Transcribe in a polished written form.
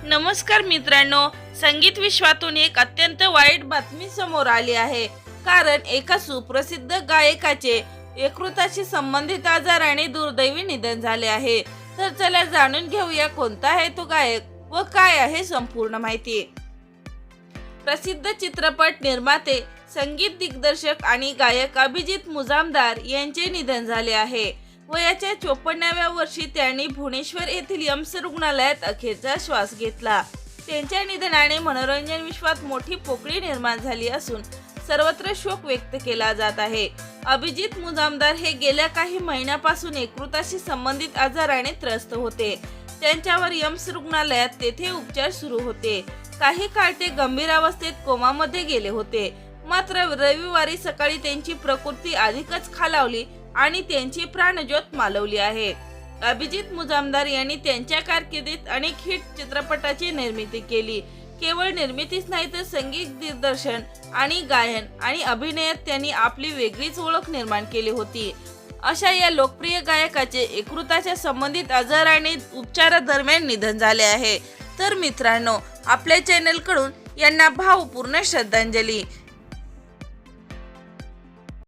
नमस्कार मित्रांनो, संगीत विश्वातून एक अत्यंत वाईट बातमी समोर आली आहे। कारण एका सुप्रसिद्ध गायकाचे यकृताशी संबंधित आजाराने दुर्दैवी निधन झाले आहे। तर चला जाणून घेऊया कोणता आहे तो गायक व काय आहे संपूर्ण माहिती। प्रसिद्ध चित्रपट निर्माते, संगीत दिग्दर्शक आणि गायक अभिजित मुजामदार यांचे निधन झाले आहे। वयाच्या 54व्या वर्षी त्यांनी भुवनेश्वर येथील यम्स रुग्णालयात अखेरचा श्वास घेतला। त्यांच्या निधनाने मनोरंजन विश्वात मोठी पोकळी निर्माण झाली असून सर्वत्र शोक व्यक्त केला जात आहे। अभिजित मुजामदार हे गेल्या काही महिन्यापासून यकृताशी संबंधित आजाराने त्रस्त होते। त्यांच्यावर यम्स रुग्णालयात तेथे उपचार सुरू होते। काही काळ ते गंभीर अवस्थेत कोमामध्ये गेले होते। मात्र रविवारी सकाळी त्यांची प्रकृती अधिकच खालावली आणि त्यांची प्राणज्योत मालवली आहे। अभिजित मुजामदार यांनी त्यांच्या कारकिर्दीत अनेक हिट चित्रपटाची निर्मिती केली। केवळ निर्मितीच नाही तर संगीत दिग्दर्शन आणि गायन आणि अभिनयात त्यांनी आपली वेगळीच ओळख निर्माण केली होती। अशा या लोकप्रिय गायकाचे यकृताच्या संबंधित आजाराने उपचारादरम्यान निधन झाले आहे। तर मित्रांनो, आपल्या चॅनल कडून यांना भावपूर्ण श्रद्धांजली।